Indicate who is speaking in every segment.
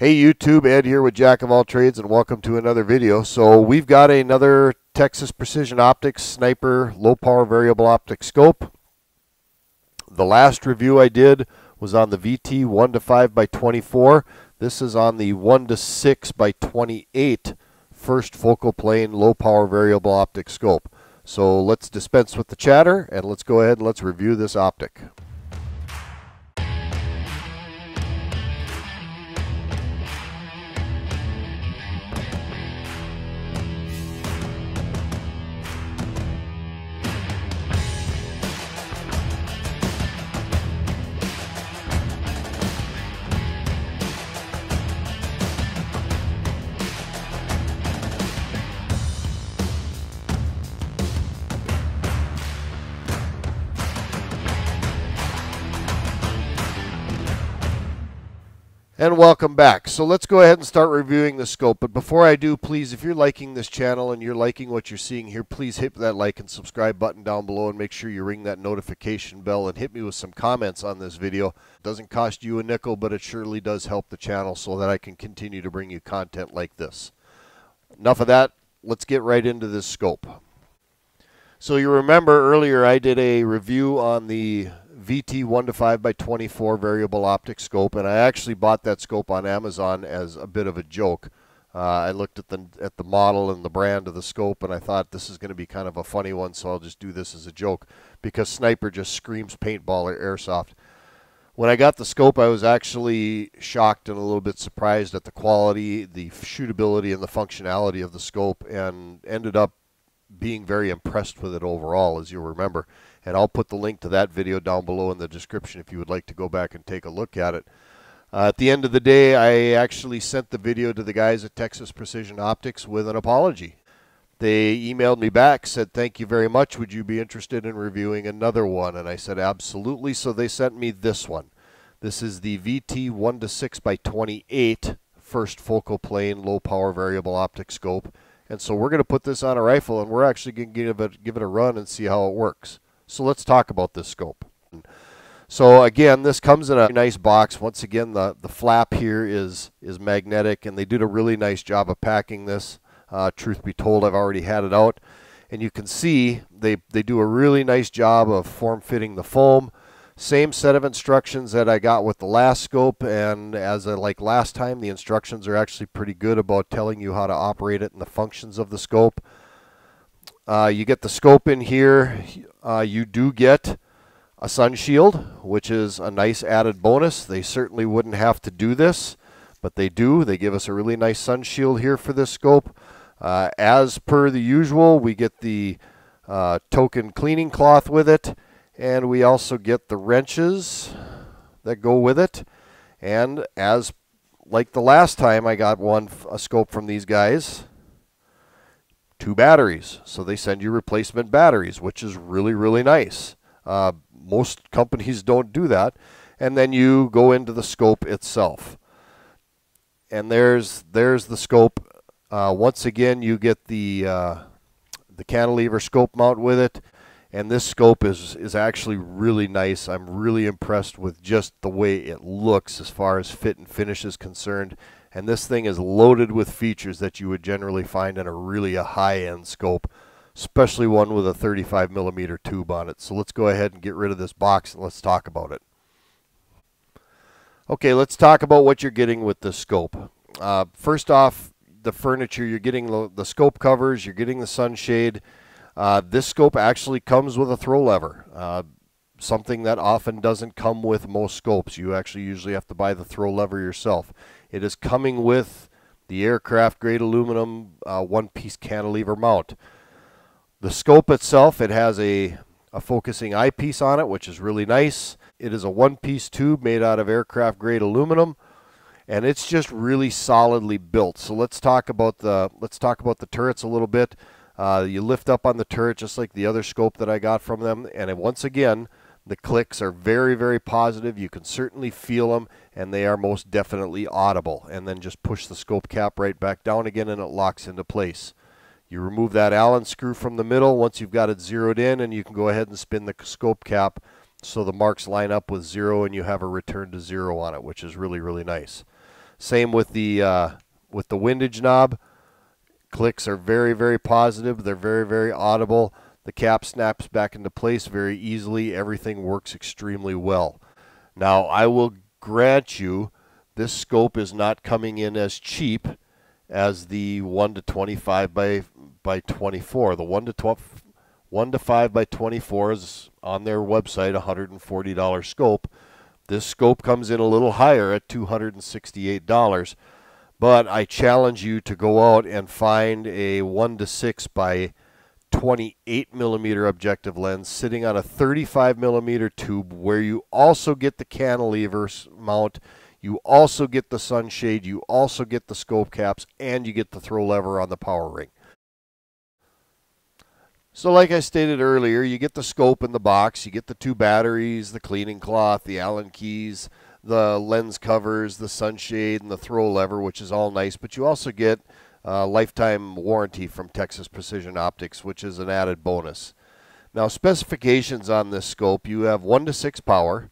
Speaker 1: Hey YouTube, Ed here with Jack of All Trades, and welcome to another video. So we've got another Texas Precision Optics Sniper low power variable optic scope. The last review I did was on the VT1-5x24. This is on the 1-6x28 first focal plane low power variable optic scope. So let's dispense with the chatter and let's go ahead and let's review this optic. And welcome back. So let's go ahead and start reviewing the scope. But before I do, please, if you're liking this channel and you're liking what you're seeing here, please hit that like and subscribe button down below and make sure you ring that notification bell and hit me with some comments on this video. It doesn't cost you a nickel, but it surely does help the channel so that I can continue to bring you content like this. Enough of that. Let's get right into this scope. So you remember earlier I did a review on the VT1-5x24 variable optic scope, and I actually bought that scope on Amazon as a bit of a joke. I looked at the model and the brand of the scope, and I thought this is going to be kind of a funny one, so I'll just do this as a joke because Sniper just screams paintball or airsoft. When I got the scope, I was actually shocked and a little bit surprised at the quality, the shootability, and the functionality of the scope, and ended up being very impressed with it overall, as you'll remember. And I'll put the link to that video down below in the description if you would like to go back and take a look at it. At the end of the day, I actually sent the video to the guys at Texas Precision Optics with an apology. They emailed me back, said, "Thank you very much. Would you be interested in reviewing another one?" And I said, "Absolutely." So they sent me this one. This is the VT1-6x28 first focal plane low power variable optic scope. And so we're going to put this on a rifle, and we're actually going to give it a run and see how it works. So let's talk about this scope. So again, this comes in a nice box. Once again, the flap here is magnetic, and they did a really nice job of packing this. Truth be told, I've already had it out. And you can see they do a really nice job of form-fitting the foam. Same set of instructions that I got with the last scope, and as like last time, the instructions are actually pretty good about telling you how to operate it and the functions of the scope. You get the scope in here. You do get a sun shield, which is a nice added bonus. They certainly wouldn't have to do this, but they do. They give us a really nice sun shield here for this scope. As per the usual, we get the token cleaning cloth with it, and we also get the wrenches that go with it. And as like the last time I got a scope from these guys, 2 batteries. So they send you replacement batteries, which is really, really nice. Most companies don't do that. And then you go into the scope itself. And there's the scope. Once again, you get the cantilever scope mount with it. And this scope is actually really nice. I'm really impressed with just the way it looks as far as fit and finish is concerned. And this thing is loaded with features that you would generally find in a high-end scope, especially one with a 35mm tube on it. So let's go ahead and get rid of this box and let's talk about it. Okay, let's talk about what you're getting with this scope. First off, the furniture. You're getting the scope covers, you're getting the sunshade. This scope actually comes with a throw lever, something that often doesn't come with most scopes. You actually usually have to buy the throw lever yourself. It is coming with the aircraft grade aluminum one-piece cantilever mount. The scope itself, it has a focusing eyepiece on it, which is really nice. It is a one-piece tube made out of aircraft grade aluminum, and it's just really solidly built. So let's talk about the turrets a little bit. You lift up on the turret just like the other scope that I got from them, and once again, the clicks are very, very positive. You can certainly feel them, and they are most definitely audible. And then just push the scope cap right back down again, and it locks into place. You remove that Allen screw from the middle once you've got it zeroed in, and you can go ahead and spin the scope cap so the marks line up with 0 and you have a return to 0 on it, which is really, really nice. Same with the windage knob. Clicks are very, very positive. They're very, very audible. The cap snaps back into place very easily. Everything works extremely well. Now, I will grant you this scope is not coming in as cheap as the 1 to 25 by 24. The 1 to 5 by 24 is on their website, $140 scope. This scope comes in a little higher at $268. But I challenge you to go out and find a 1 to 6 by 28 millimeter objective lens sitting on a 35 millimeter tube where you also get the cantilever mount, you also get the sunshade, you also get the scope caps, and you get the throw lever on the power ring. So like I stated earlier, you get the scope in the box, you get the 2 batteries, the cleaning cloth, the Allen keys, the lens covers, the sunshade, and the throw lever, which is all nice, but you also get lifetime warranty from Texas Precision Optics, which is an added bonus. Now, specifications on this scope, you have 1 to 6 power.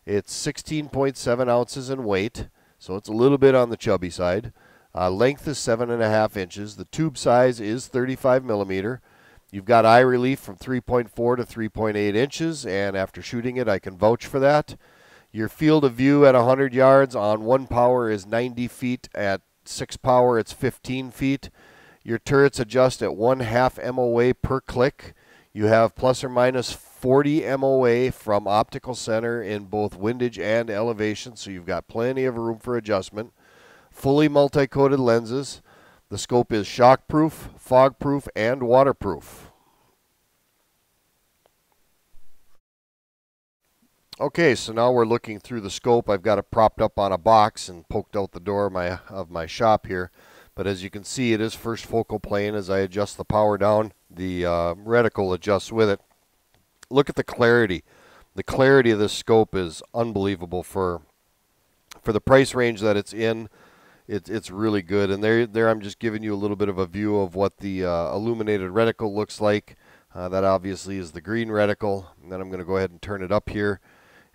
Speaker 1: It's 16.7 ounces in weight, so it's a little bit on the chubby side. Length is 7.5 inches. The tube size is 35 millimeter. You've got eye relief from 3.4 to 3.8 inches, and after shooting it, I can vouch for that. Your field of view at 100 yards on 1 power is 90 feet. At 6 power, it's 15 feet. Your turrets adjust at 1/2 MOA per click. You have plus or minus 40 MOA from optical center in both windage and elevation, so you've got plenty of room for adjustment. Fully multi-coated lenses. The scope is shockproof, fogproof, and waterproof. Okay, so now we're looking through the scope. I've got it propped up on a box and poked out the door of my shop here. But as you can see, it is first focal plane. As I adjust the power down, the reticle adjusts with it. Look at the clarity. The clarity of this scope is unbelievable for the price range that it's in. It's really good. And there I'm just giving you a little bit of a view of what the illuminated reticle looks like. That obviously is the green reticle. And then I'm going to go ahead and turn it up here.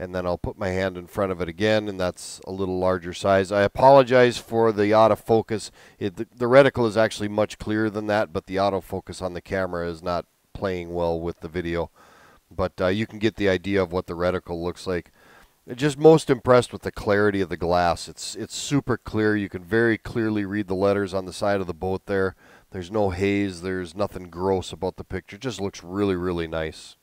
Speaker 1: And then I'll put my hand in front of it again, and that's a little larger size. I apologize for the autofocus. The reticle is actually much clearer than that, but the autofocus on the camera is not playing well with the video. But you can get the idea of what the reticle looks like. Just most impressed with the clarity of the glass. It's super clear. You can very clearly read the letters on the side of the boat there. There's no haze. There's nothing gross about the picture. It just looks really, really nice.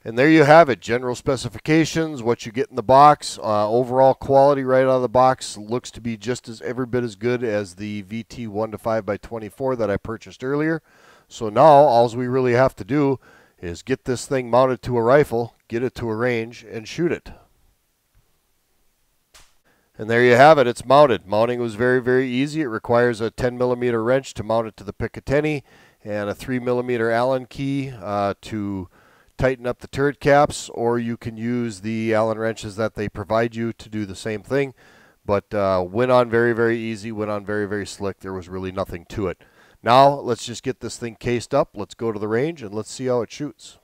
Speaker 1: And there you have it, general specifications, what you get in the box. Overall quality right out of the box looks to be just every bit as good as the VT1 to 5 by 24 that I purchased earlier. So now all we really have to do is get this thing mounted to a rifle, get it to a range, and shoot it. And there you have it, it's mounted. Mounting was very, very easy. It requires a 10 millimeter wrench to mount it to the Picatinny and a 3 millimeter Allen key to tighten up the turret caps, or you can use the Allen wrenches that they provide you to do the same thing. But went on very, very easy, went on very, very slick. There was really nothing to it. Now let's just get this thing cased up. Let's go to the range and let's see how it shoots.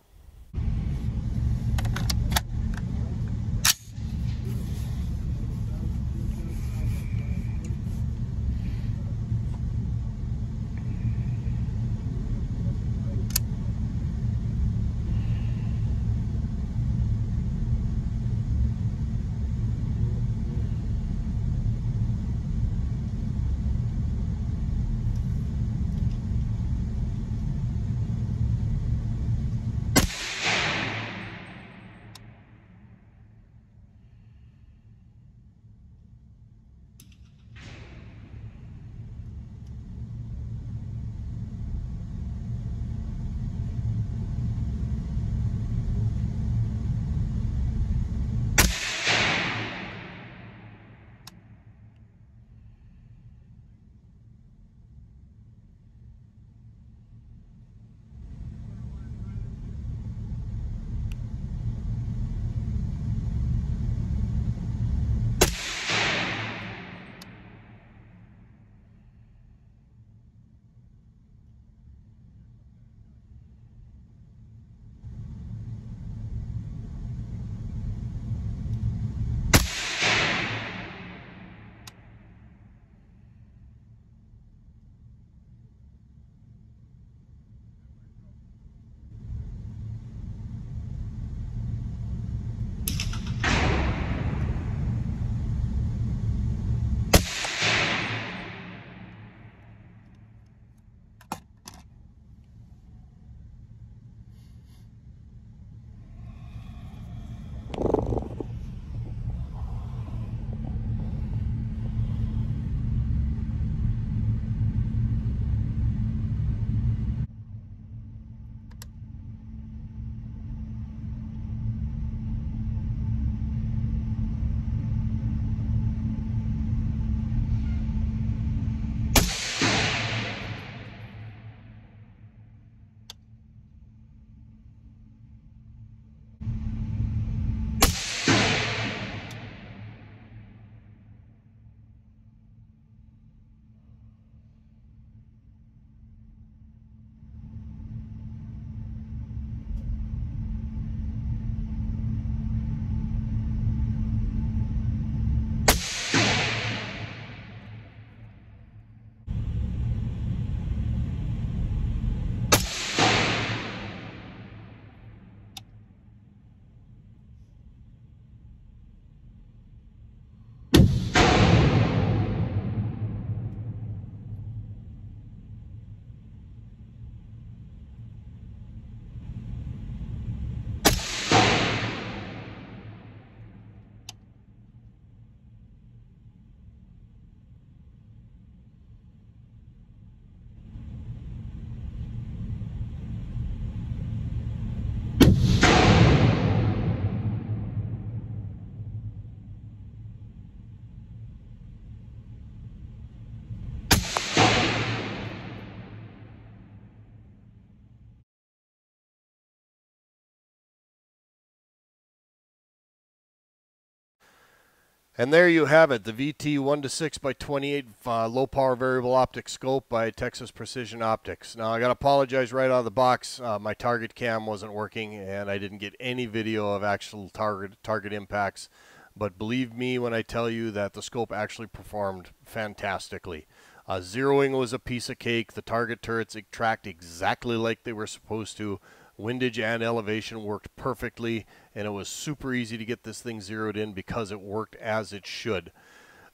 Speaker 1: And there you have it, the VT1-6x28 low power variable optic scope by Texas Precision Optics. Now I got to apologize right out of the box. My target cam wasn't working and I didn't get any video of actual target impacts. But believe me when I tell you that the scope actually performed fantastically. Zeroing was a piece of cake. The target turrets tracked exactly like they were supposed to. Windage and elevation worked perfectly, and it was super easy to get this thing zeroed in because it worked as it should.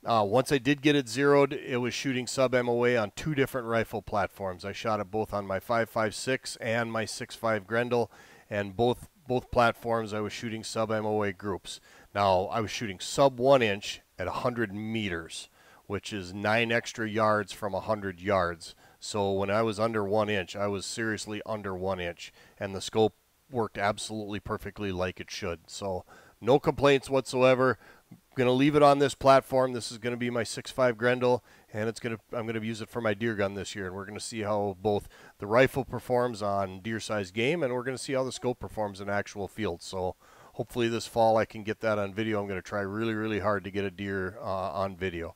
Speaker 1: Once I did get it zeroed, it was shooting sub-MOA on 2 different rifle platforms. I shot it both on my 5.56 and my 6.5 Grendel, and both platforms I was shooting sub-MOA groups. Now, I was shooting sub 1 inch at 100 meters, which is 9 extra yards from 100 yards. So when I was under 1 inch, I was seriously under 1 inch, and the scope worked absolutely perfectly like it should. So no complaints whatsoever. I'm going to leave it on this platform. This is going to be my 6.5 Grendel, and I'm going to use it for my deer gun this year. And we're going to see how both the rifle performs on deer-sized game, and we're going to see how the scope performs in actual field. So hopefully this fall I can get that on video. I'm going to try really, really hard to get a deer on video.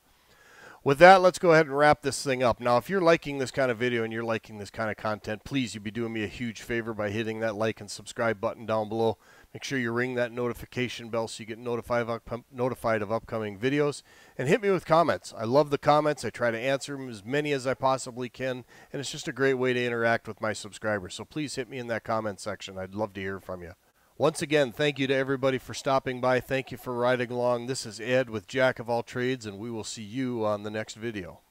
Speaker 1: With that, let's go ahead and wrap this thing up. Now, if you're liking this kind of video and you're liking this kind of content, please, you'd be doing me a huge favor by hitting that like and subscribe button down below. Make sure you ring that notification bell so you get notified of upcoming videos. And hit me with comments. I love the comments. I try to answer them as many as I possibly can. And it's just a great way to interact with my subscribers. So please hit me in that comment section. I'd love to hear from you. Once again, thank you to everybody for stopping by. Thank you for riding along. This is Ed with Jack of All Trades, and we will see you on the next video.